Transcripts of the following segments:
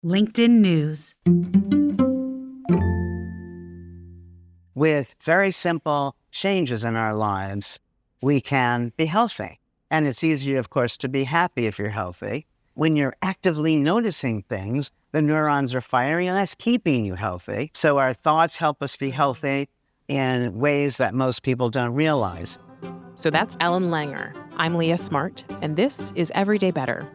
LinkedIn News. With very simple changes in our lives, we can be healthy. And it's easier, of course, to be happy if you're healthy. When you're actively noticing things, the neurons are firing, and that's keeping you healthy. So our thoughts help us be healthy in ways that most people don't realize. So that's Ellen Langer. I'm Leah Smart, and this is Everyday Better.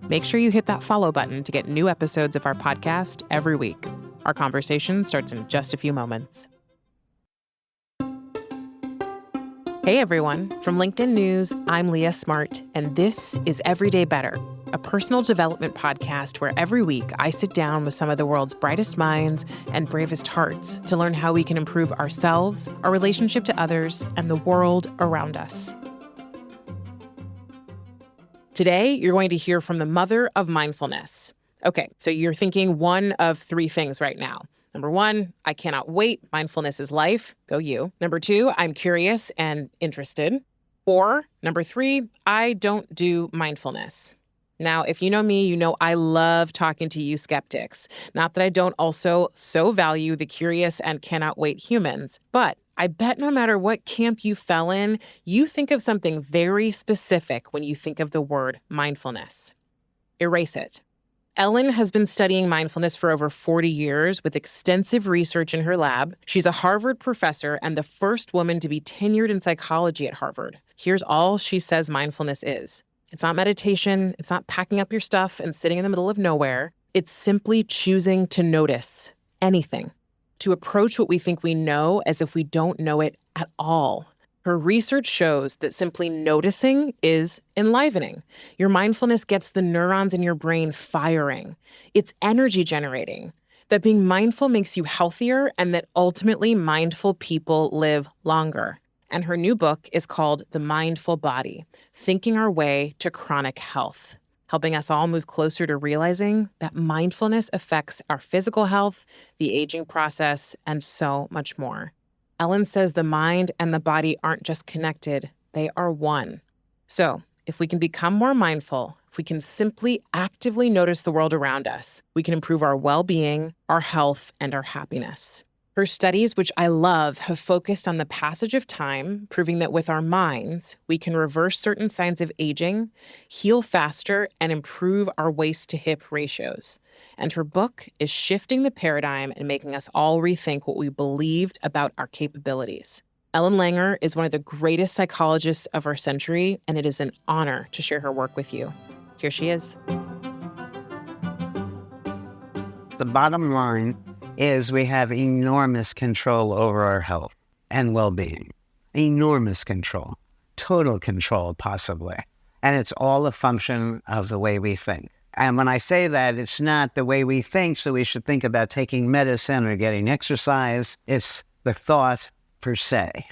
Make sure you hit that follow button to get new episodes of our podcast every week. Our conversation starts in just a few moments. Hey everyone, from LinkedIn News, I'm Leah Smart, and this is Everyday Better, a personal development podcast where every week I sit down with some of the world's brightest minds and bravest hearts to learn how we can improve ourselves, our relationship to others, and the world around us. Today, you're going to hear from the mother of mindfulness. Okay, so you're thinking one of three things right now. Number one, I cannot wait. Mindfulness is life. Go you. Number two, I'm curious and interested. Or number three, I don't do mindfulness. Now, if you know me, you know I love talking to you skeptics. Not that I don't also so value the curious and cannot wait humans, but I bet no matter what camp you fell in, you think of something very specific when you think of the word mindfulness. Erase it. Ellen has been studying mindfulness for over 40 years with extensive research in her lab. She's a Harvard professor and the first woman to be tenured in psychology at Harvard. Here's all she says mindfulness is. It's not meditation. It's not packing up your stuff and sitting in the middle of nowhere. It's simply choosing to notice anything, to approach what we think we know as if we don't know it at all. Her research shows that simply noticing is enlivening. Your mindfulness gets the neurons in your brain firing. It's energy generating. That being mindful makes you healthier and that ultimately mindful people live longer. And her new book is called The Mindful Body, Thinking Our Way to Chronic Health, helping us all move closer to realizing that mindfulness affects our physical health, the aging process, and so much more. Ellen says the mind and the body aren't just connected, they are one. So, if we can become more mindful, if we can simply actively notice the world around us, we can improve our well-being, our health, and our happiness. Her studies, which I love, have focused on the passage of time, proving that with our minds, we can reverse certain signs of aging, heal faster, and improve our waist-to-hip ratios. And her book is shifting the paradigm and making us all rethink what we believed about our capabilities. Ellen Langer is one of the greatest psychologists of our century, and it is an honor to share her work with you. Here she is. The bottom line is we have enormous control over our health and well-being. Enormous control. Total control, possibly. And it's all a function of the way we think. And when I say that, it's not the way we think, so we should think about taking medicine or getting exercise. It's the thought per se.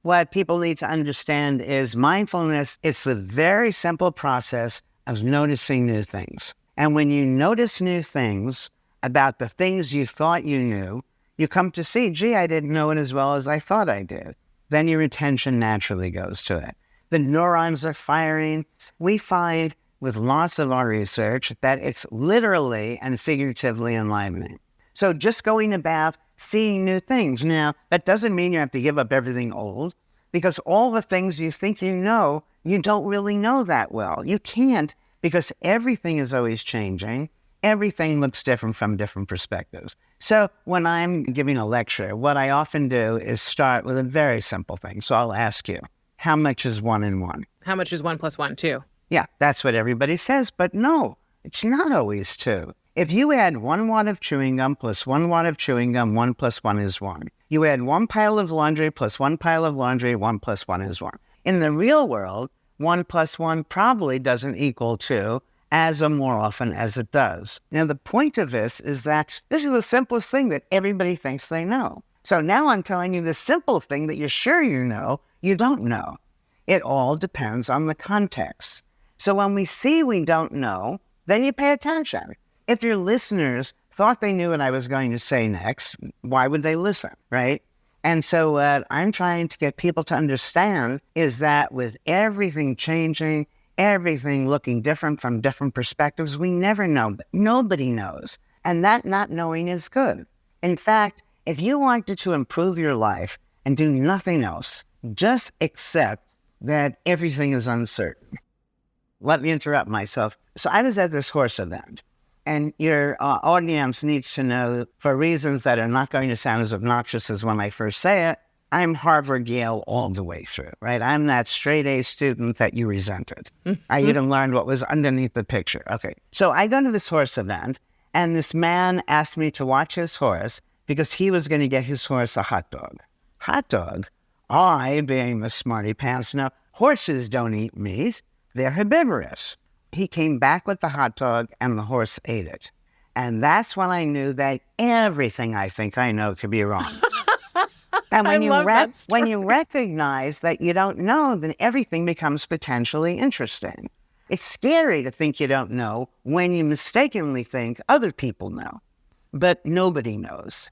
What people need to understand is mindfulness, it's the very simple process of noticing new things. And when you notice new things about the things you thought you knew, you come to see, gee, I didn't know it as well as I thought I did. Then your attention naturally goes to it. The neurons are firing. We find with lots of our research that it's literally and figuratively enlivening. So just going about seeing new things. Now, that doesn't mean you have to give up everything old, because all the things you think you know, you don't really know that well. You can't, because everything is always changing. Everything looks different from different perspectives. So when I'm giving a lecture, what I often do is start with a very simple thing. So I'll ask you, how much is 1 and 1? How much is 1 + 1, 2? Yeah, that's what everybody says, but no, it's not always 2. If you add 1 wad of chewing gum plus 1 wad of chewing gum, 1 + 1 is 1. You add 1 pile of laundry plus 1 pile of laundry, 1 + 1 is 1. In the real world, 1 + 1 probably doesn't equal 2, as more often as it does. Now, the point of this is that this is the simplest thing that everybody thinks they know. So now I'm telling you the simple thing that you're sure you don't know. It all depends on the context. So when we see we don't know, then you pay attention. If your listeners thought they knew what I was going to say next, why would they listen, right? And so what I'm trying to get people to understand is that with everything changing, everything looking different from different perspectives, we never know. But nobody knows. And that not knowing is good. In fact, if you wanted to improve your life and do nothing else, just accept that everything is uncertain. Let me interrupt myself. So I was at this horse event, and your audience needs to know, for reasons that are not going to sound as obnoxious as when I first say it, I'm Harvard, Yale all the way through, right? I'm that straight A student that you resented. I even learned what was underneath the picture. Okay, so I go to this horse event, and this man asked me to watch his horse because he was going to get his horse a hot dog. Hot dog? I, being the smarty pants, know horses don't eat meat. They're herbivorous. He came back with the hot dog, and the horse ate it. And that's when I knew that everything I think I know could be wrong. And when you recognize that you don't know, then everything becomes potentially interesting. It's scary to think you don't know when you mistakenly think other people know, but nobody knows.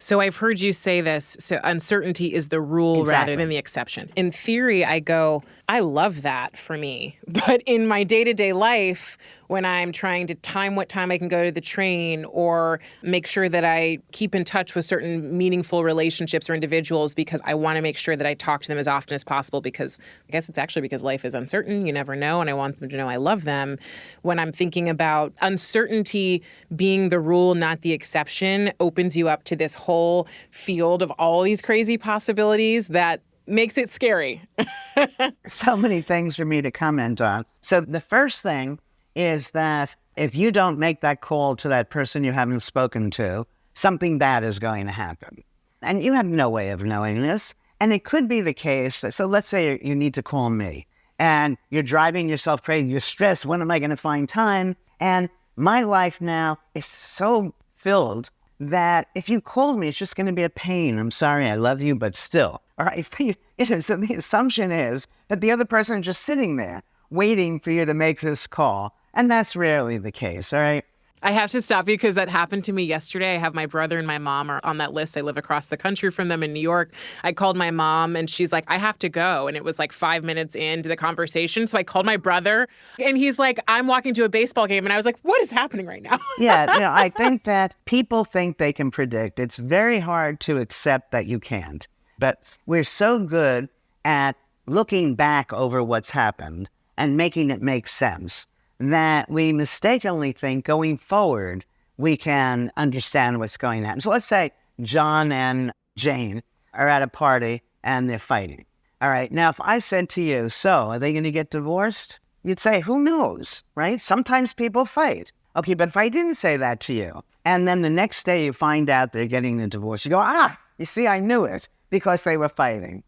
So I've heard you say this, so uncertainty is the rule rather than the exception. In theory, I go, I love that for me. But in my day-to-day life, when I'm trying to time what time I can go to the train or make sure that I keep in touch with certain meaningful relationships or individuals because I want to make sure that I talk to them as often as possible because I guess it's actually because life is uncertain. You never know, and I want them to know I love them. When I'm thinking about uncertainty being the rule, not the exception, opens you up to this whole field of all these crazy possibilities that makes it scary. So many things for me to comment on. So the first thing is that if you don't make that call to that person you haven't spoken to, something bad is going to happen. And you have no way of knowing this. And it could be the case that, so let's say you need to call me and you're driving yourself crazy, you're stressed, when am I going to find time? And my life now is so filled that if you called me, it's just going to be a pain. I'm sorry, I love you, but still. All right, so the assumption is that the other person is just sitting there waiting for you to make this call. And that's rarely the case, all right? I have to stop you because that happened to me yesterday. I have my brother and my mom are on that list. I live across the country from them in New York. I called my mom and she's like, I have to go. And it was like 5 minutes into the conversation. So I called my brother and he's like, I'm walking to a baseball game. And I was like, what is happening right now? Yeah, I think that people think they can predict. It's very hard to accept that you can't. But we're so good at looking back over what's happened and making it make sense that we mistakenly think going forward we can understand what's going on. So let's say John and Jane are at a party and they're fighting. All right, now if I said to you, so are they going to get divorced? You'd say, who knows, right? Sometimes people fight. Okay, but if I didn't say that to you, and then the next day you find out they're getting a divorce, you go, you see, I knew it because they were fighting,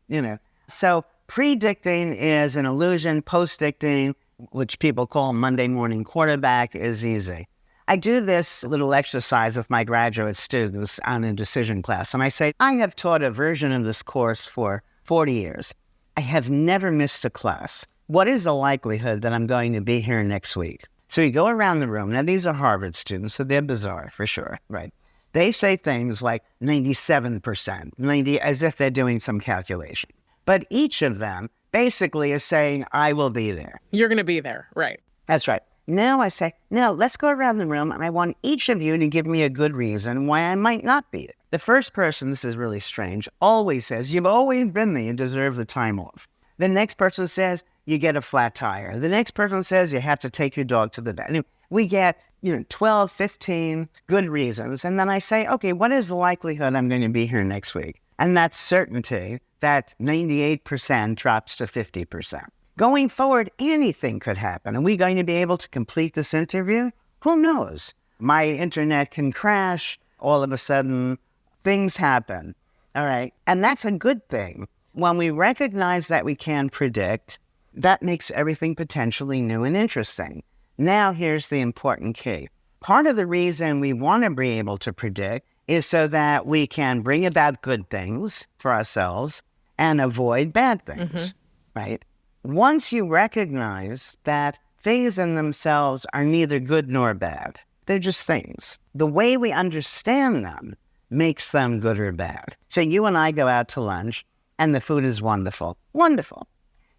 So predicting is an illusion. Post-dicting, which people call Monday morning quarterback, is easy. I do this little exercise with my graduate students on a decision class, and I say, I have taught a version of this course for 40 years. I have never missed a class. What is the likelihood that I'm going to be here next week? So you go around the room. Now, these are Harvard students, so they're bizarre for sure, right? They say things like 97%, 90, as if they're doing some calculation. But each of them basically is saying, I will be there. You're going to be there, right? That's right. Now I say, now let's go around the room and I want each of you to give me a good reason why I might not be there. The first person, this is really strange, always says, you've always been there, you deserve the time off. The next person says, you get a flat tire. The next person says, you have to take your dog to the vet. And we get, 12, 15 good reasons. And then I say, okay, what is the likelihood I'm going to be here next week? And that certainty, that 98% drops to 50%. Going forward, anything could happen. Are we going to be able to complete this interview? Who knows? My internet can crash. All of a sudden, things happen. All right. And that's a good thing. When we recognize that we can predict, that makes everything potentially new and interesting. Now, here's the important key. Part of the reason we want to be able to predict is so that we can bring about good things for ourselves and avoid bad things, right? Once you recognize that things in themselves are neither good nor bad, they're just things. The way we understand them makes them good or bad. So you and I go out to lunch and the food is wonderful. Wonderful.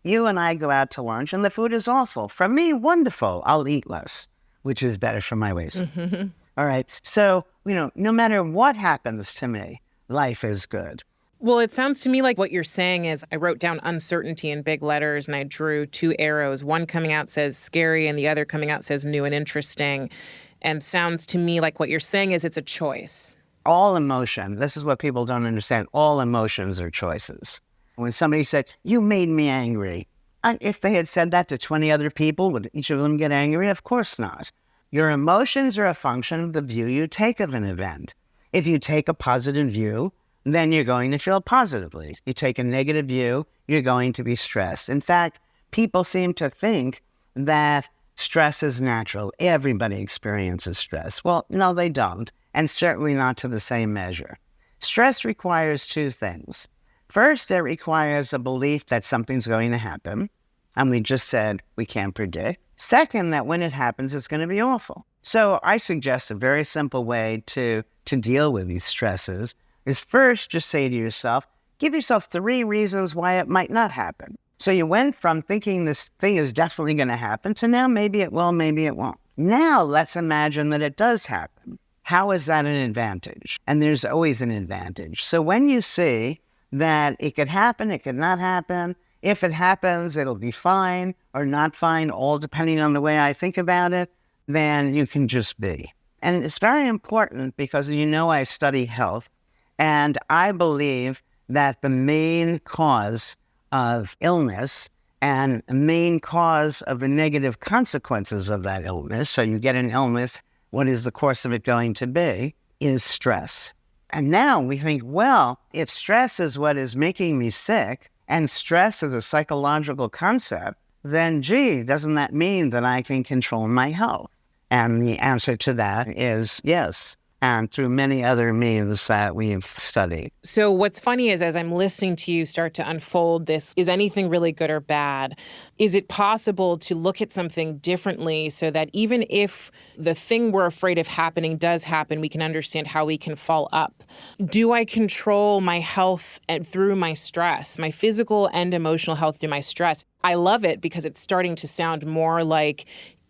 You and I go out to lunch and the food is awful. For me, wonderful. I'll eat less, which is better for my waist. All right. So, no matter what happens to me, life is good. Well, it sounds to me like what you're saying is I wrote down uncertainty in big letters and I drew two arrows. One coming out says scary and the other coming out says new and interesting. And sounds to me like what you're saying is it's a choice. All emotion, this is what people don't understand, all emotions are choices. When somebody said, you made me angry, if they had said that to 20 other people, would each of them get angry? Of course not. Your emotions are a function of the view you take of an event. If you take a positive view, then you're going to feel positively. You take a negative view, you're going to be stressed. In fact, people seem to think that stress is natural. Everybody experiences stress. Well, no, they don't, and certainly not to the same measure. Stress requires two things. First, it requires a belief that something's going to happen, and we just said we can't predict. Second, that when it happens, it's going to be awful. So I suggest a very simple way to deal with these stresses is first just say to yourself, give yourself 3 reasons why it might not happen. So you went from thinking this thing is definitely going to happen to now maybe it will, maybe it won't. Now let's imagine that it does happen. How is that an advantage? And there's always an advantage. So when you see that it could happen, it could not happen, if it happens, it'll be fine or not fine, all depending on the way I think about it, then you can just be. And it's very important because I study health. And I believe that the main cause of illness and the main cause of the negative consequences of that illness, so you get an illness, what is the course of it going to be, is stress. And now we think, well, if stress is what is making me sick, and stress is a psychological concept, then doesn't that mean that I can control my health? And the answer to that is yes. And through many other means that we've studied. So what's funny is as I'm listening to you start to unfold this, is anything really good or bad? Is it possible to look at something differently so that even if the thing we're afraid of happening does happen, we can understand how we can fall up? Do I control my health through my stress, my physical and emotional health through my stress? I love it because it's starting to sound more like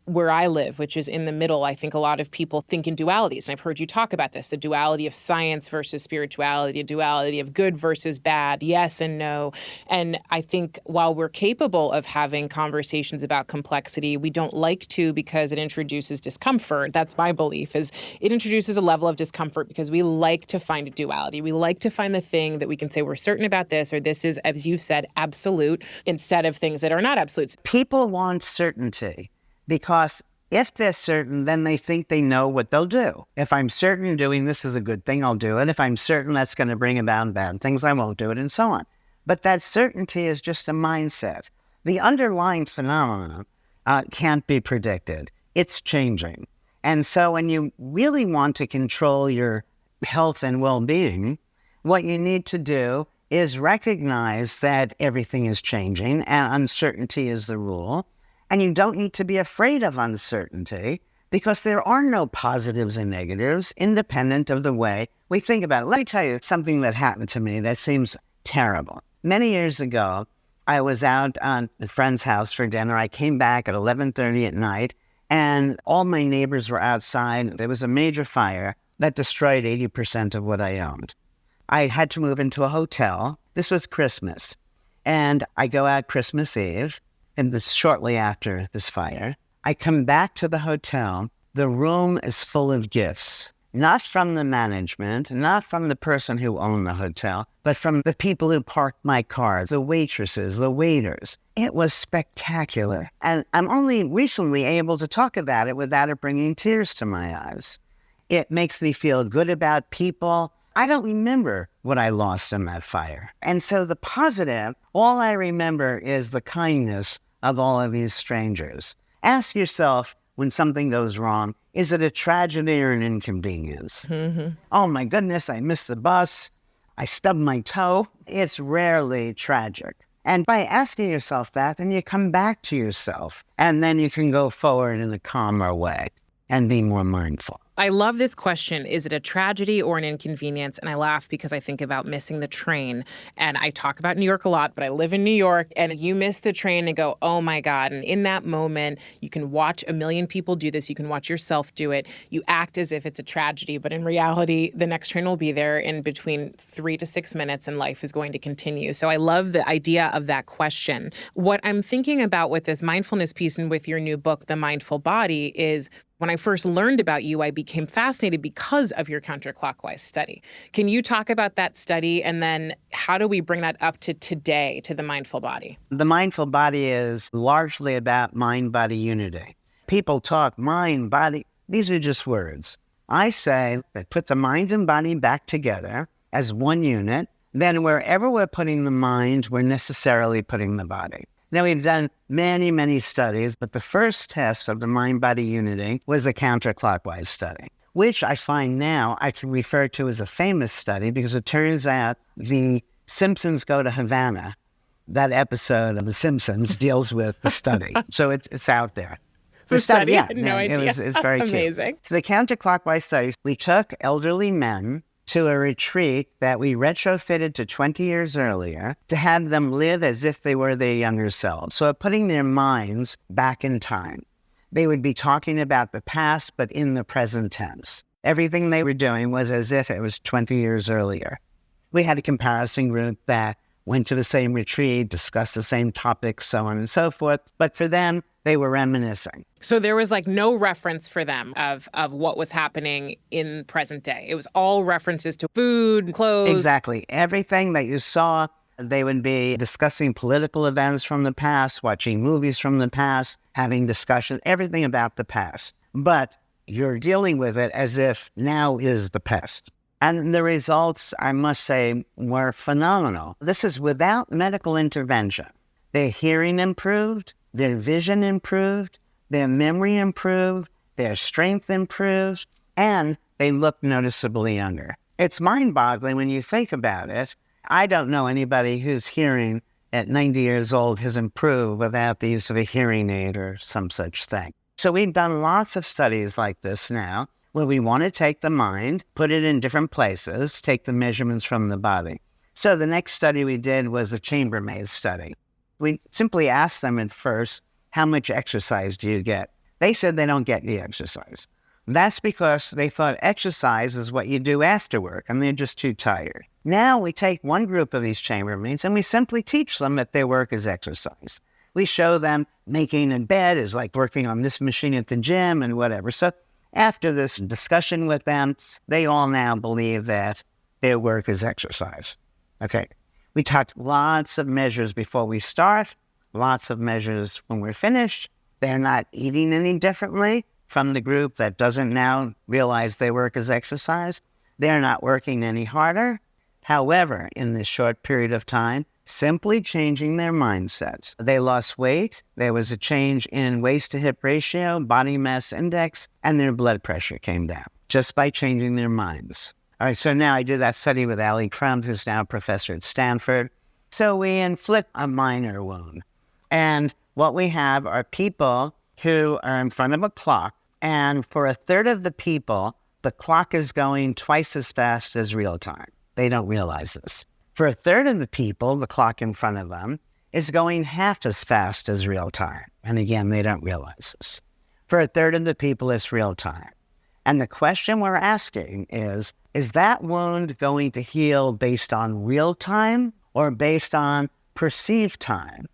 where I live, which is in the middle. I think a lot of people think in dualities. And I've heard you talk about this, the duality of science versus spirituality, a duality of good versus bad, yes and no. And I think while we're capable of having conversations about complexity, we don't like to because it introduces discomfort. That's my belief, is it introduces a level of discomfort because we like to find a duality. We like to find the thing that we can say we're certain about this, or this is, as you said, absolute, instead of things that are not absolutes. People want certainty. Because if they're certain, then they think they know what they'll do. If I'm certain doing this is a good thing, I'll do it. If I'm certain that's going to bring about bad things, I won't do it, and so on. But that certainty is just a mindset. The underlying phenomenon can't be predicted. It's changing. And so when you really want to control your health and well-being, what you need to do is recognize that everything is changing and uncertainty is the rule. And you don't need to be afraid of uncertainty because there are no positives and negatives independent of the way we think about it. Let me tell you something that happened to me that seems terrible. Many years ago, I was out on a friend's house for dinner. I came back at 11:30 at night, and all my neighbors were outside. There was a major fire that destroyed 80% of what I owned. I had to move into a hotel. This was Christmas. And I go out Christmas Eve. And this shortly after this fire, I come back to the hotel. The room is full of gifts, not from the management, not from the person who owned the hotel, but from the people who parked my car, the waitresses, the waiters. It was spectacular. And I'm only recently able to talk about it without it bringing tears to my eyes. It makes me feel good about people. I don't remember what I lost in that fire. And so the positive, all I remember is the kindness of all of these strangers. Ask yourself, when something goes wrong, is it a tragedy or an inconvenience? Mm-hmm. Oh my goodness, I missed the bus. I stubbed my toe. It's rarely tragic. And by asking yourself that, then you come back to yourself. And then you can go forward in a calmer way and be more mindful. I love this question. Is it a tragedy or an inconvenience? And I laugh because I think about missing the train. And I talk about New York a lot, but I live in New York, and you miss the train and go, oh my God. And in that moment, you can watch a million people do this. You can watch yourself do it. You act as if it's a tragedy, but in reality, the next train will be there in between 3 to 6 minutes and life is going to continue. So I love the idea of that question. What I'm thinking about with this mindfulness piece and with your new book, The Mindful Body, is when I first learned about you, I became fascinated because of your counterclockwise study. Can you talk about that study, and then how do we bring that up to today, to the mindful body? The mindful body is largely about mind-body unity. People talk mind, body. These are just words. I say that put the mind and body back together as one unit. Then wherever we're putting the mind, we're necessarily putting the body. Now, we've done many, many studies, but the first test of the mind-body unity was a counterclockwise study, which I find now I can refer to as a famous study because it turns out the Simpsons Go to Havana, that episode of The Simpsons deals with the study. So it's out there. The study? Yeah, no idea. It's very cute. Amazing. So the counterclockwise studies, we took elderly men to a retreat that we retrofitted to 20 years earlier to have them live as if they were their younger selves. So putting their minds back in time. They would be talking about the past, but in the present tense. Everything they were doing was as if it was 20 years earlier. We had a comparison group that went to the same retreat, discussed the same topics, so on and so forth. But for them, they were reminiscing. So there was like no reference for them of what was happening in present day. It was all references to food, clothes. Exactly. Everything that you saw, they would be discussing political events from the past, watching movies from the past, having discussions, everything about the past. But you're dealing with it as if now is the past. And the results, I must say, were phenomenal. This is without medical intervention. Their hearing improved, their vision improved, their memory improved, their strength improved, and they looked noticeably younger. It's mind-boggling when you think about it. I don't know anybody whose hearing at 90 years old has improved without the use of a hearing aid or some such thing. So we've done lots of studies like this now, where we want to take the mind, put it in different places, take the measurements from the body. So the next study we did was a chambermaid study. We simply asked them at first, how much exercise do you get? They said they don't get any exercise. That's because they thought exercise is what you do after work, and they're just too tired. Now we take one group of these chambermaids, and we simply teach them that their work is exercise. We show them making a bed is like working on this machine at the gym and whatever. So after this discussion with them, they all now believe that their work is exercise. Okay. We talked lots of measures before we start, lots of measures when we're finished. They're not eating any differently from the group that doesn't now realize their work is exercise. They're not working any harder. However, in this short period of time, simply changing their mindsets. They lost weight. There was a change in waist to hip ratio, body mass index, and their blood pressure came down just by changing their minds. All right, so now I did that study with Ali Crumb, who's now a professor at Stanford. So we inflict a minor wound. And what we have are people who are in front of a clock, and for a third of the people, the clock is going twice as fast as real time. They don't realize this. For a third of the people, the clock in front of them is going half as fast as real time. And again, they don't realize this. For a third of the people, it's real time. And the question we're asking is that wound going to heal based on real time or based on perceived time?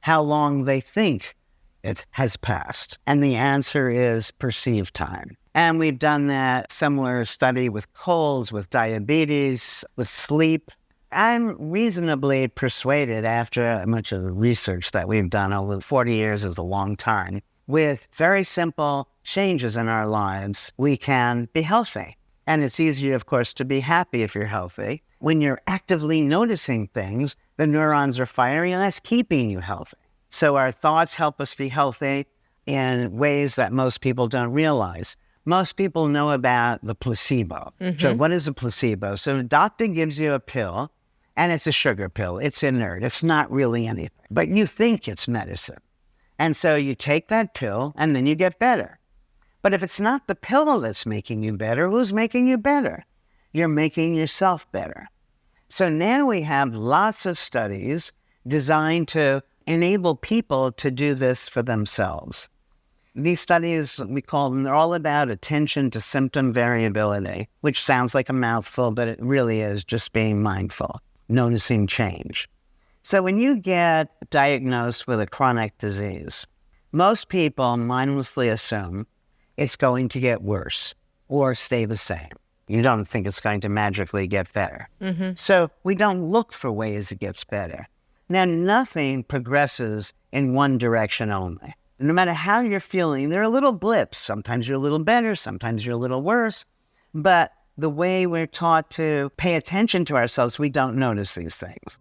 How long they think it has passed? And the answer is perceived time. And we've done that similar study with colds, with diabetes, with sleep. I'm reasonably persuaded after much of the research that we've done over 40 years is a long time, with very simple changes in our lives, we can be healthy. And it's easier, of course, to be happy if you're healthy. When you're actively noticing things, the neurons are firing, and that's keeping you healthy. So our thoughts help us be healthy in ways that most people don't realize. Most people know about the placebo. Mm-hmm. So what is a placebo? So the doctor gives you a pill, and it's a sugar pill. It's inert. It's not really anything. But you think it's medicine. And so you take that pill, and then you get better. But if it's not the pill that's making you better, who's making you better? You're making yourself better. So now we have lots of studies designed to enable people to do this for themselves. These studies, we call them, they're all about attention to symptom variability, which sounds like a mouthful, but it really is just being mindful, noticing change. So when you get diagnosed with a chronic disease, most people mindlessly assume it's going to get worse or stay the same. You don't think it's going to magically get better. So we don't look for ways it gets better. Now, nothing progresses in one direction only. No matter how you're feeling, there are little blips. Sometimes you're a little better, sometimes you're a little worse. But the way we're taught to pay attention to ourselves, we don't notice these things.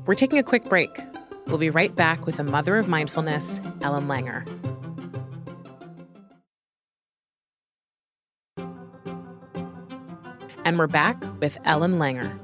We're taking a quick break. We'll be right back with the mother of mindfulness, Ellen Langer. And we're back with Ellen Langer.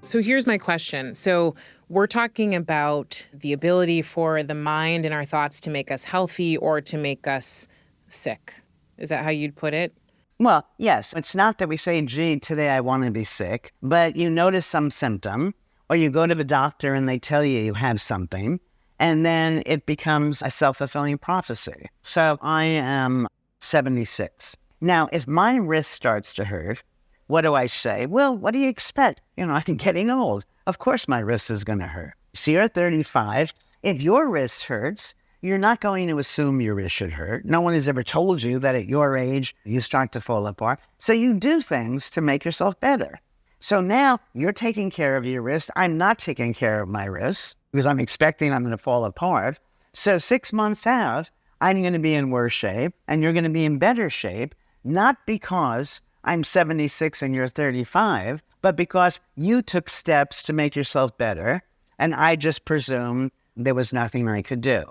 So here's my question. So we're talking about the ability for the mind and our thoughts to make us healthy or to make us sick. Is that how you'd put it? Well, yes. It's not that we say, gee, today I want to be sick, but you notice some symptom, or you go to the doctor and they tell you you have something, and then it becomes a self-fulfilling prophecy. So I am 76. Now, if my wrist starts to hurt, what do I say? Well, what do you expect? I'm getting old. Of course my wrist is going to hurt. So you're 35. If your wrist hurts, you're not going to assume your wrist should hurt. No one has ever told you that at your age, you start to fall apart. So you do things to make yourself better. So now you're taking care of your wrist. I'm not taking care of my wrist because I'm expecting I'm going to fall apart. So 6 months out, I'm going to be in worse shape and you're going to be in better shape, not because I'm 76 and you're 35, but because you took steps to make yourself better, and I just presumed there was nothing I could do.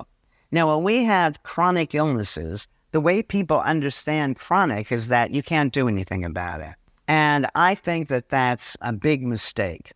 Now, when we have chronic illnesses, the way people understand chronic is that you can't do anything about it. And I think that that's a big mistake.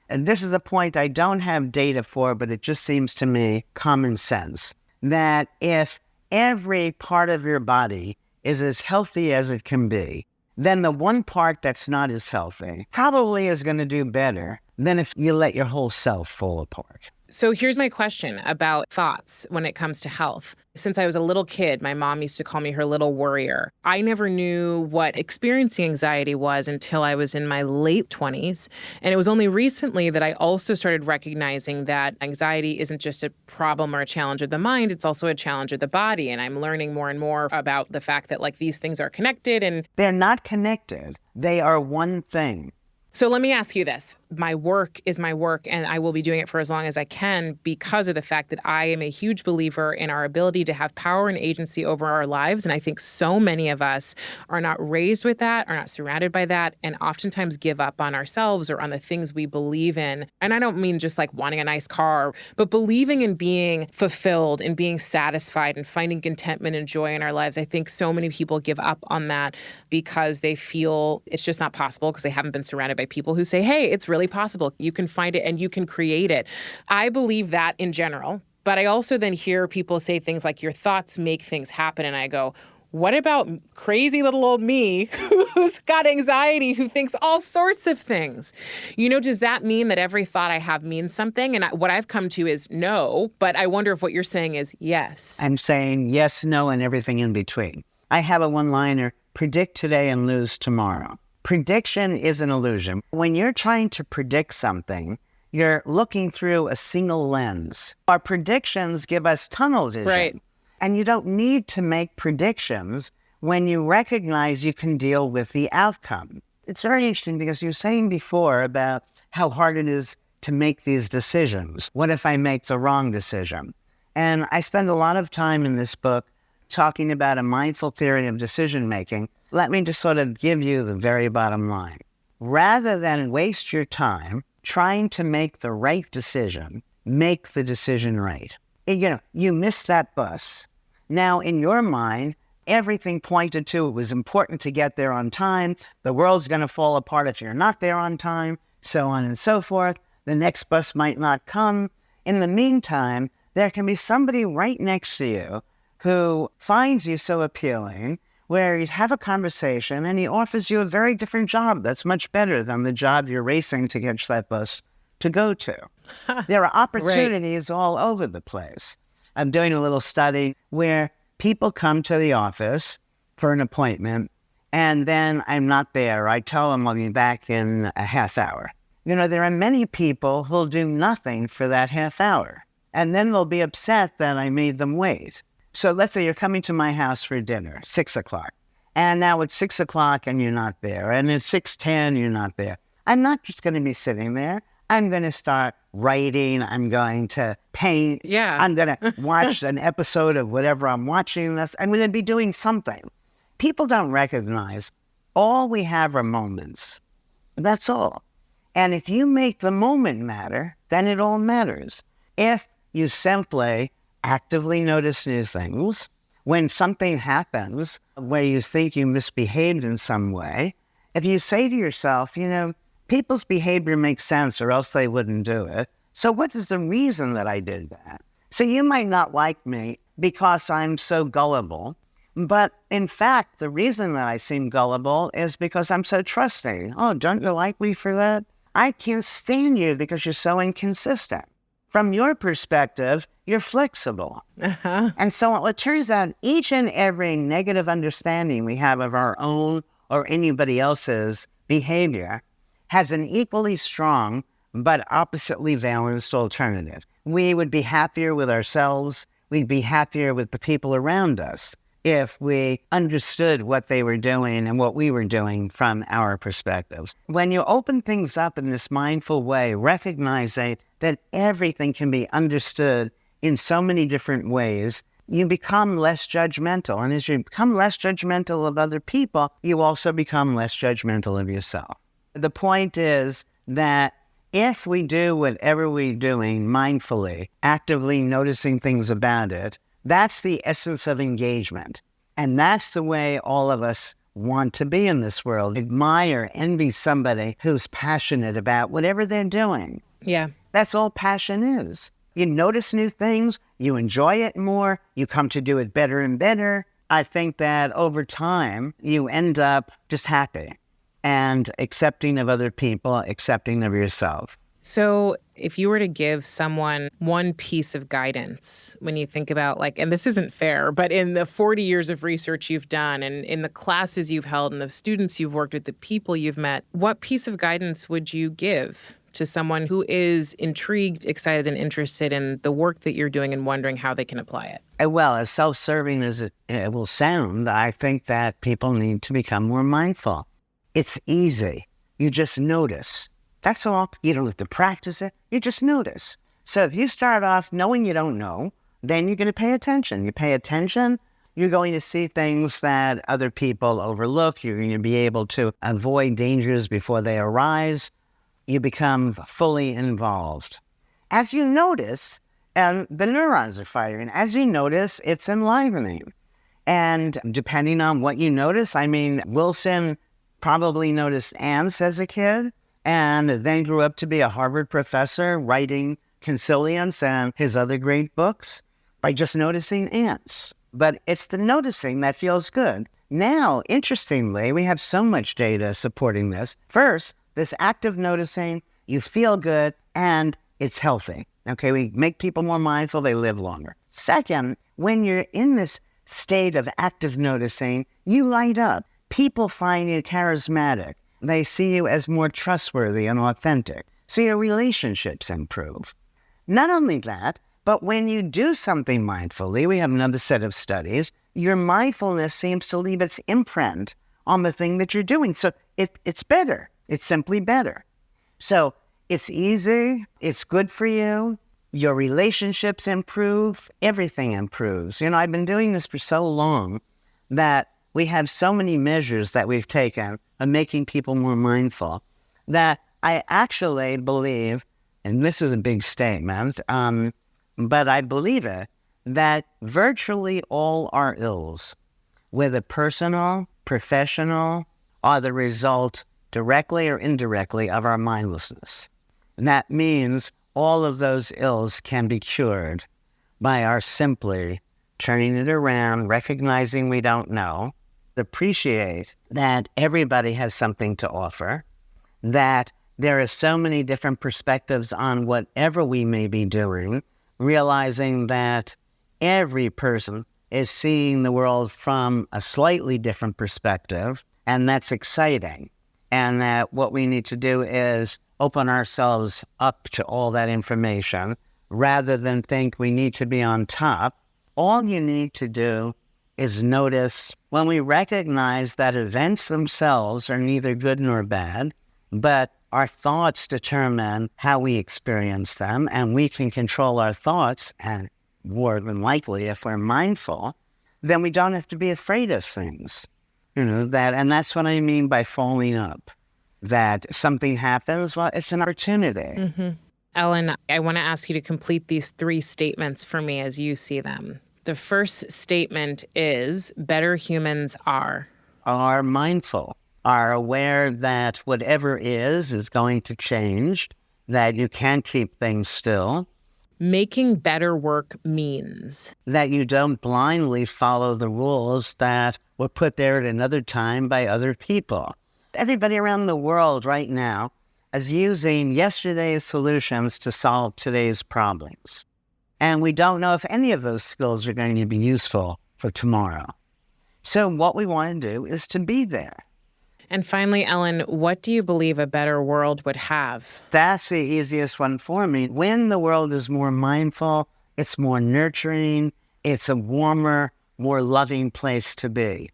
And this is a point I don't have data for, but it just seems to me common sense, that if every part of your body is as healthy as it can be, then the one part that's not as healthy probably is going to do better than if you let your whole self fall apart. So here's my question about thoughts when it comes to health. Since I was a little kid, my mom used to call me her little worrier. I never knew what experiencing anxiety was until I was in my late 20s. And it was only recently that I also started recognizing that anxiety isn't just a problem or a challenge of the mind, it's also a challenge of the body. And I'm learning more and more about the fact that these things are connected. And they're not connected. They are one thing. So let me ask you this. My work is my work, and I will be doing it for as long as I can because of the fact that I am a huge believer in our ability to have power and agency over our lives. And I think so many of us are not raised with that, are not surrounded by that, and oftentimes give up on ourselves or on the things we believe in. And I don't mean just wanting a nice car, but believing in being fulfilled and being satisfied and finding contentment and joy in our lives. I think so many people give up on that because they feel it's just not possible because they haven't been surrounded by people who say, hey, it's really possible. You can find it and you can create it. I believe that in general, but I also then hear people say things like your thoughts make things happen. And I go, what about crazy little old me who's got anxiety, who thinks all sorts of things? Does that mean that every thought I have means something? And what I've come to is no, but I wonder if what you're saying is yes. I'm saying yes, no, and everything in between. I have a one-liner, predict today and lose tomorrow. Prediction is an illusion. When you're trying to predict something, you're looking through a single lens. Our predictions give us tunnel vision. Right. And you don't need to make predictions when you recognize you can deal with the outcome. It's very interesting because you were saying before about how hard it is to make these decisions. What if I make the wrong decision? And I spend a lot of time in this book talking about a mindful theory of decision-making. Let me just sort of give you the very bottom line. Rather than waste your time trying to make the right decision, make the decision right. You missed that bus. Now, in your mind, everything pointed to it was important to get there on time. The world's going to fall apart if you're not there on time, so on and so forth. The next bus might not come. In the meantime, There can be somebody right next to you who finds you so appealing, where you have a conversation and he offers you a very different job that's much better than the job you're racing to catch that bus to go to. There are opportunities all over the place. I'm doing a little study where people come to the office for an appointment, and then I'm not there. I tell them I'll be back in a half hour. There are many people who'll do nothing for that half hour, and then they'll be upset that I made them wait. So let's say you're coming to my house for dinner, 6 o'clock, and now it's 6 o'clock and you're not there, and it's 6:10, you're not there. I'm not just going to be sitting there. I'm going to start writing. I'm going to paint. Yeah. I'm going to watch an episode of whatever I'm watching. I'm going to be doing something. People don't recognize all we have are moments. That's all. And if you make the moment matter, then it all matters. If you simply actively notice new things, when something happens where you think you misbehaved in some way, if you say to yourself, people's behavior makes sense or else they wouldn't do it. So what is the reason that I did that? So you might not like me because I'm so gullible, but in fact, the reason that I seem gullible is because I'm so trusting. Oh, don't you like me for that? I can't stand you because you're so inconsistent. From your perspective, you're flexible. And so it turns out each and every negative understanding we have of our own or anybody else's behavior has an equally strong but oppositely balanced alternative. We would be happier with ourselves, we'd be happier with the people around us if we understood what they were doing and what we were doing from our perspectives. When you open things up in this mindful way, recognizing that everything can be understood in so many different ways, you become less judgmental. And as you become less judgmental of other people, you also become less judgmental of yourself. The point is that if we do whatever we're doing mindfully, actively noticing things about it, that's the essence of engagement. And that's the way all of us want to be in this world. Admire, envy somebody who's passionate about whatever they're doing. Yeah. That's all passion is. You notice new things, you enjoy it more, you come to do it better and better. I think that over time, you end up just happy and accepting of other people, accepting of yourself. So if you were to give someone one piece of guidance, when you think about and this isn't fair, but in the 40 years of research you've done and in the classes you've held and the students you've worked with, the people you've met, what piece of guidance would you give to someone who is intrigued, excited, and interested in the work that you're doing and wondering how they can apply it? Well, as self-serving as it will sound, I think that people need to become more mindful. It's easy. You just notice. That's all. You don't have to practice it. You just notice. So if you start off knowing you don't know, then you're going to pay attention. You pay attention, you're going to see things that other people overlook. You're going to be able to avoid dangers before they arise. You become fully involved. As you notice, the neurons are firing. As you notice, it's enlivening. And depending on what you notice, Wilson probably noticed ants as a kid, and then grew up to be a Harvard professor writing Consilience and his other great books by just noticing ants. But it's the noticing that feels good. Now, interestingly, we have so much data supporting this. First, this active noticing, you feel good, and it's healthy. Okay, we make people more mindful, they live longer. Second, when you're in this state of active noticing, you light up. People find you charismatic. They see you as more trustworthy and authentic. So your relationships improve. Not only that, but when you do something mindfully, we have another set of studies, your mindfulness seems to leave its imprint on the thing that you're doing. So it's better. It's simply better. So it's easy. It's good for you. Your relationships improve. Everything improves. I've been doing this for so long that we have so many measures that we've taken of making people more mindful that I actually believe, and this is a big statement, but I believe it, that virtually all our ills, whether personal, professional, are the result directly or indirectly of our mindlessness. And that means all of those ills can be cured by our simply turning it around, recognizing we don't know, appreciate that everybody has something to offer, that there are so many different perspectives on whatever we may be doing, realizing that every person is seeing the world from a slightly different perspective, and that's exciting. And that what we need to do is open ourselves up to all that information rather than think we need to be on top. All you need to do is notice when we recognize that events themselves are neither good nor bad, but our thoughts determine how we experience them, and we can control our thoughts, and more than likely, if we're mindful, then we don't have to be afraid of things. And that's what I mean by falling up. That something happens, well, it's an opportunity. Mm-hmm. Ellen, I want to ask you to complete these 3 statements for me as you see them. The first statement is, better humans are Mindful, are aware that whatever is going to change, that you can't keep things still. Making better work means that you don't blindly follow the rules that were put there at another time by other people. Everybody around the world right now is using yesterday's solutions to solve today's problems. And we don't know if any of those skills are going to be useful for tomorrow. So what we want to do is to be there. And finally, Ellen, what do you believe a better world would have? That's the easiest one for me. When the world is more mindful, it's more nurturing, it's a warmer, more loving place to be.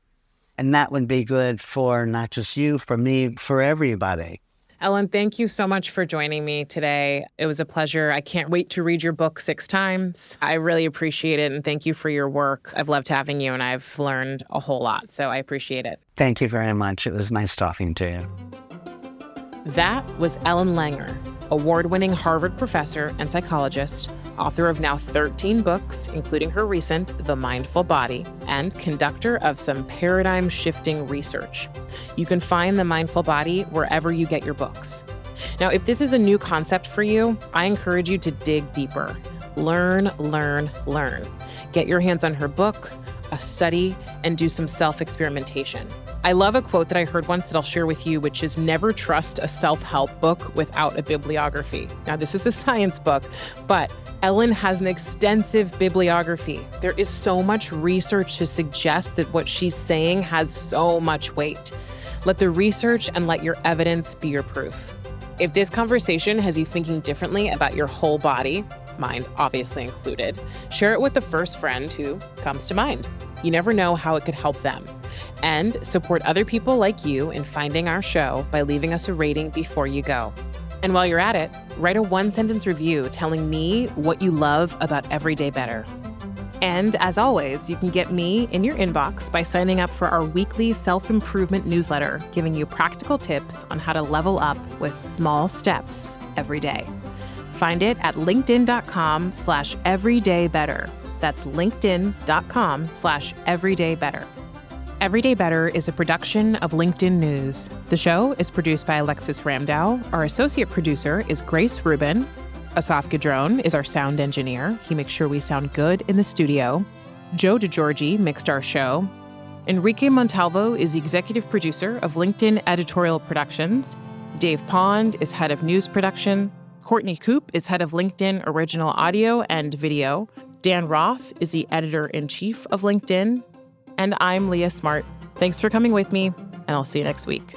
And that would be good for not just you, for me, for everybody. Ellen, thank you so much for joining me today. It was a pleasure. I can't wait to read your book 6 times. I really appreciate it, and thank you for your work. I've loved having you, and I've learned a whole lot, so I appreciate it. Thank you very much. It was nice talking to you. That was Ellen Langer, award-winning Harvard professor and psychologist, author of now 13 books, including her recent The Mindful Body, and conductor of some paradigm-shifting research. You can find The Mindful Body wherever you get your books. Now, if this is a new concept for you, I encourage you to dig deeper. Learn, learn, learn. Get your hands on her book, a study, and do some self-experimentation. I love a quote that I heard once that I'll share with you, which is never trust a self-help book without a bibliography. Now, this is a science book, but Ellen has an extensive bibliography. There is so much research to suggest that what she's saying has so much weight. Let the research and let your evidence be your proof. If this conversation has you thinking differently about your whole body, mind obviously included, share it with the first friend who comes to mind. You never know how it could help them. And support other people like you in finding our show by leaving us a rating before you go. And while you're at it, write a 1-sentence review telling me what you love about Everyday Better. And as always, you can get me in your inbox by signing up for our weekly self-improvement newsletter, giving you practical tips on how to level up with small steps every day. Find it at linkedin.com/everydaybetter. That's linkedin.com/everydaybetter. Everyday Better is a production of LinkedIn News. The show is produced by Alexis Ramdow. Our associate producer is Grace Rubin. Asaf Gadron is our sound engineer. He makes sure we sound good in the studio. Joe DeGiorgi mixed our show. Enrique Montalvo is the executive producer of LinkedIn Editorial Productions. Dave Pond is head of news production. Courtney Koop is head of LinkedIn Original Audio and Video. Dan Roth is the editor-in-chief of LinkedIn. And I'm Leah Smart. Thanks for coming with me, and I'll see you next week.